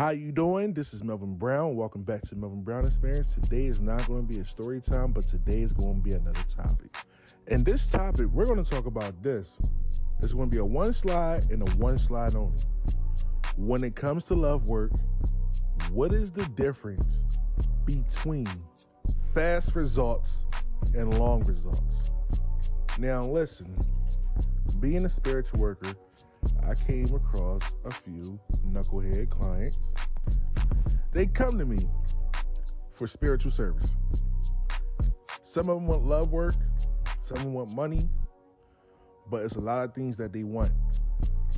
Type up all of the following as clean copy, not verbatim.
How you doing? This is Melvin Brown. Welcome back to Melvin Brown Experience. Today is not going to be a story time, but today is going to be another topic. In this topic, we're going to talk about this. It's going to be a one slide and a one slide only. When it comes to love work, what is the difference between fast results and long results? Now listen, being a spiritual worker, I came across a few knucklehead clients. They come to me for spiritual service. Some of them want love work, some of them want money, but it's a lot of things that they want.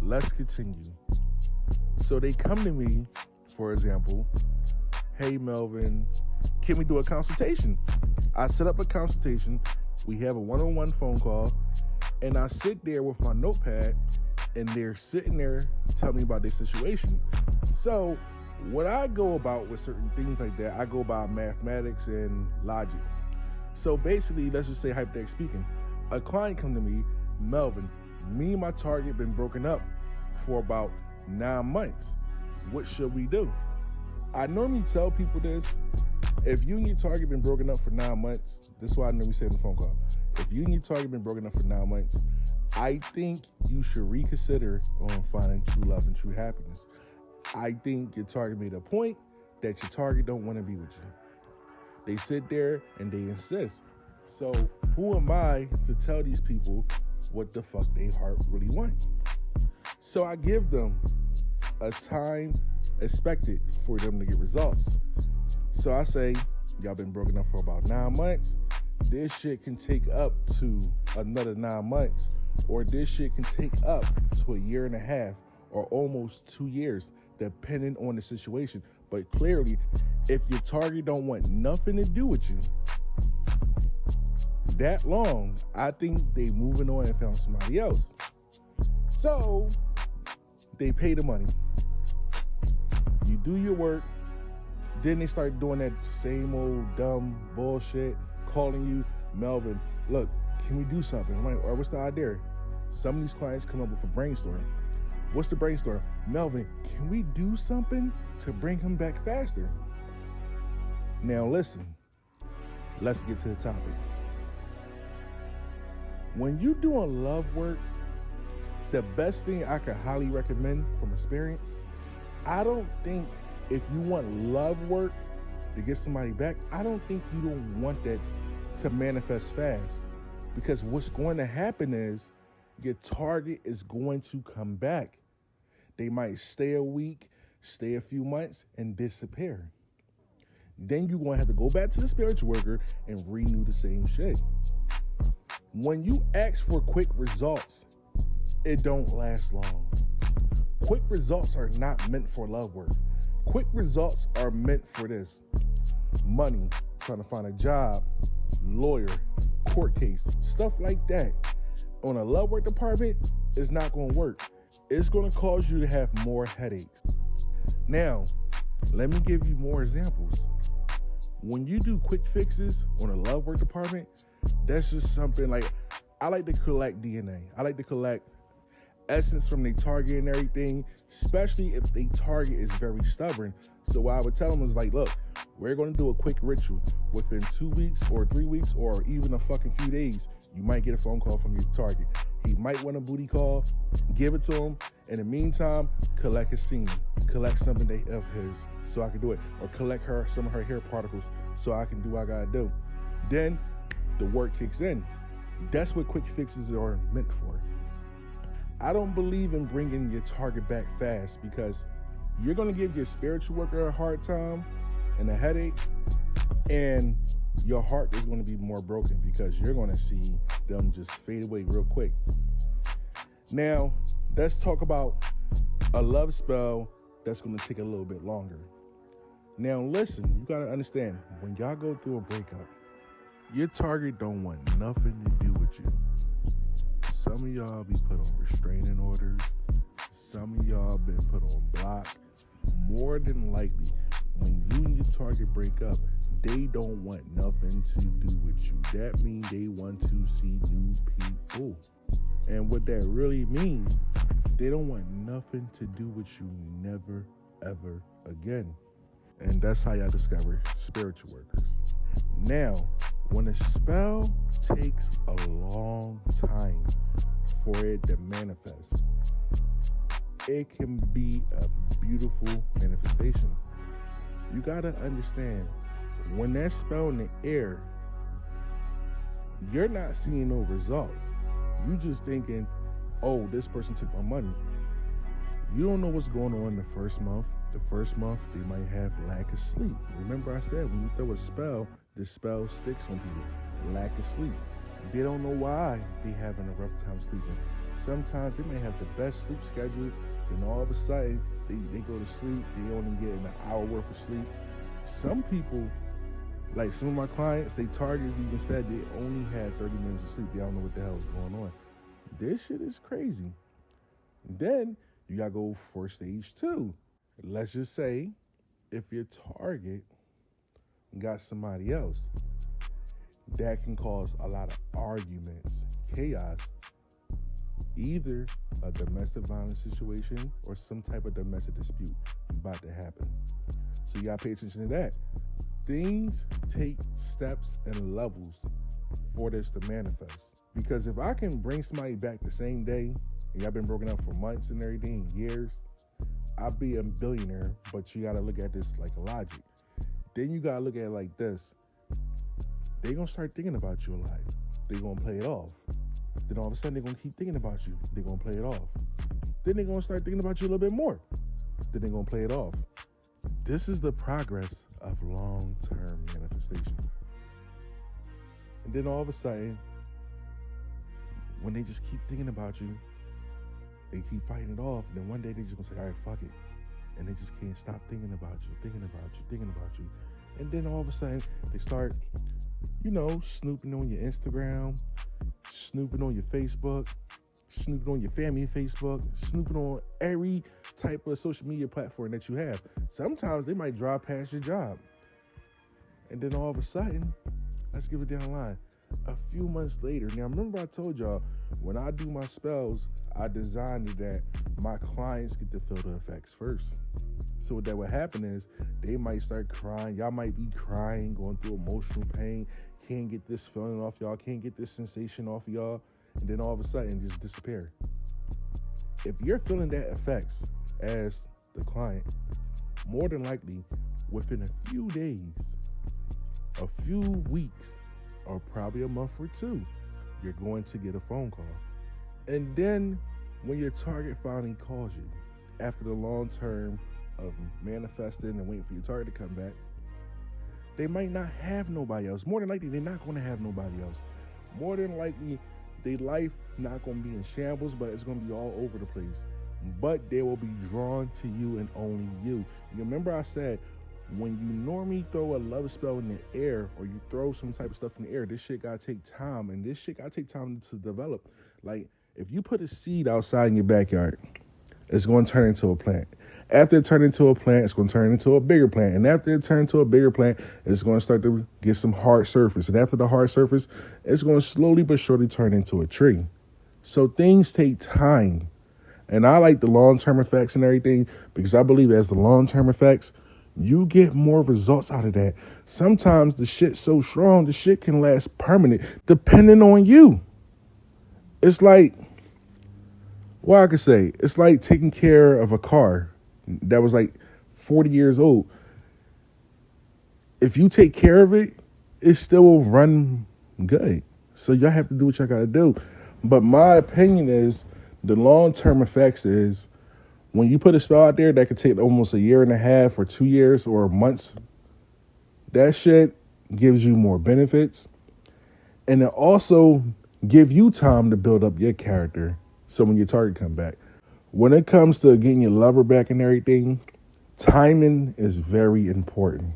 Let's continue. So they come to me, for example, hey Melvin, can we do a consultation? I set up a consultation. We have a one-on-one phone call, and I sit there with my notepad, and they're sitting there telling me about their situation. So what I go about with certain things like that, I go about mathematics and logic. So basically, let's just say hypothetically speaking, a client come to me, Melvin, me and my target been broken up for about 9 months. What should we do? I normally tell people this. If you and your target been broken up for 9 months, this is why I normally say in the phone call. If you and your target been broken up for 9 months, I think you should reconsider on finding true love and true happiness. I think your target made a point that your target don't want to be with you. They sit there and they insist. So who am I to tell these people what the fuck they heart really wants? So I give them a time expected for them to get results. So I say, y'all been broken up for about 9 months. This shit can take up to another 9 months, or this shit can take up to 1.5 years or almost 2 years, depending on the situation. But clearly, if your target don't want nothing to do with you that long, I think they moving on and found somebody else. So they pay the money. You do your work. Then they start doing that same old dumb bullshit, calling you, Melvin, look, can we do something? I'm like, or what's the idea? Some of these clients come up with a brainstorm. What's the brainstorm? Melvin, can we do something to bring him back faster? Now listen, let's get to the topic. When you're doing love work, the best thing I could highly recommend from experience, I don't think if you want love work to get somebody back, I don't think you don't want that to manifest fast. Because what's going to happen is your target is going to come back. They might stay a week, stay a few months, and disappear. Then you're going to have to go back to the spiritual worker and renew the same shit. When you ask for quick results, it don't last long. Quick results are not meant for love work. Quick results are meant for this. Money, trying to find a job, lawyer, court case, stuff like that. On a love work department, it's not going to work. It's going to cause you to have more headaches. Now, let me give you more examples. When you do quick fixes on a love work department, that's just something like, I like to collect DNA. I like to collect essence from their target and everything, especially if their target is very stubborn. So what I would tell them is like, look, we're going to do a quick ritual. Within 2 weeks or 3 weeks or even a fucking few days, you might get a phone call from your target. He might want a booty call. Give it to him. In the meantime, collect his semen. Collect something of his so I can do it. Or collect some of her hair particles so I can do what I got to do. Then the work kicks in. That's what quick fixes are meant for. I don't believe in bringing your target back fast because you're going to give your spiritual worker a hard time and a headache, and your heart is going to be more broken because you're going to see them just fade away real quick. Now, let's talk about a love spell that's going to take a little bit longer. Now, listen, you got to understand, when y'all go through a breakup, your target don't want nothing to do with you. Some of y'all be put on restraining orders. Some of y'all been put on block. More than likely, when you and your target break up, they don't want nothing to do with you. That means they want to see new people. And what that really means, they don't want nothing to do with you never, ever again. And that's how y'all discover spiritual workers. Now, when a spell takes a long time for it to manifest, it can be a beautiful manifestation. You gotta understand, when that spell in the air, you're not seeing no results. You just thinking, oh, this person took my money. You don't know what's going on in the first month. The first month, they might have lack of sleep. Remember I said, when you throw a spell, the spell sticks on people. Lack of sleep. They don't know why they having a rough time sleeping. Sometimes they may have the best sleep schedule, then all of a sudden, they go to sleep, they only get an hour worth of sleep. Some people, like some of my clients, they targets even said they only had 30 minutes of sleep. They don't know what the hell is going on. This shit is crazy. Then you gotta go for stage 2. Let's just say if your target got somebody else, that can cause a lot of arguments, chaos, either a domestic violence situation or some type of domestic dispute is about to happen. So you gotta pay attention to that. Things take steps and levels for this to manifest. Because if I can bring somebody back the same day, and y'all been broken up for months and everything, years, I'll be a billionaire, but you gotta look at this like logic. Then you gotta look at it like this. They gonna start thinking about you a lot. They gonna play it off. Then all of a sudden, they're gonna keep thinking about you. They're gonna play it off. Then they're gonna start thinking about you a little bit more. Then they're gonna play it off. This is the progress of long-term manifestation. And then all of a sudden, when they just keep thinking about you, they keep fighting it off, and then one day they just gonna say, all right, fuck it. And they just can't stop thinking about you, thinking about you, thinking about you. And then all of a sudden, they start, snooping on your Instagram, snooping on your Facebook, snooping on your family Facebook, snooping on every type of social media platform that you have. Sometimes they might drive past your job. And then all of a sudden, let's give it down the line. A few months later, now remember I told y'all, when I do my spells, I designed it that my clients get to feel the effects first. So what that would happen is, they might start crying, y'all might be crying, going through emotional pain, can't get this feeling off y'all, can't get this sensation off y'all, and then all of a sudden just disappear. If you're feeling that effects as the client, more than likely, within a few days, a few weeks, or probably a month or 2, you're going to get a phone call. And then when your target finally calls you, after the long term of manifesting and waiting for your target to come back, they might not have nobody else. More than likely, they're not going to have nobody else. More than likely, their life not going to be in shambles, but it's going to be all over the place. But they will be drawn to you and only you. You remember I said, when you normally throw a love spell in the air, or you throw some type of stuff in the air, this shit gotta take time, and this shit gotta take time to develop. Like, if you put a seed outside in your backyard, it's gonna turn into a plant. After it turns into a plant, it's gonna turn into a bigger plant. And after it turns into a bigger plant, it's gonna start to get some hard surface. And after the hard surface, it's gonna slowly but surely turn into a tree. So things take time. And I like the long-term effects and everything, because I believe as the long-term effects, you get more results out of that. Sometimes the shit's so strong, the shit can last permanent, depending on you. It's like, what I could say, it's like taking care of a car that was like 40 years old. If you take care of it, it still will run good. So y'all have to do what y'all gotta do. But my opinion is, the long-term effects is, when you put a spell out there that could take almost a year and a half or 2 years or months, that shit gives you more benefits. And it also give you time to build up your character. So when your target come back, when it comes to getting your lover back and everything, timing is very important.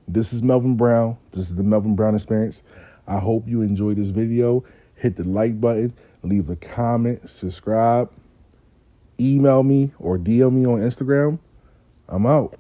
This is Melvin Brown. This is the Melvin Brown Experience. I hope you enjoyed this video. Hit the like button, leave a comment, subscribe. Email me or DM me on Instagram. I'm out.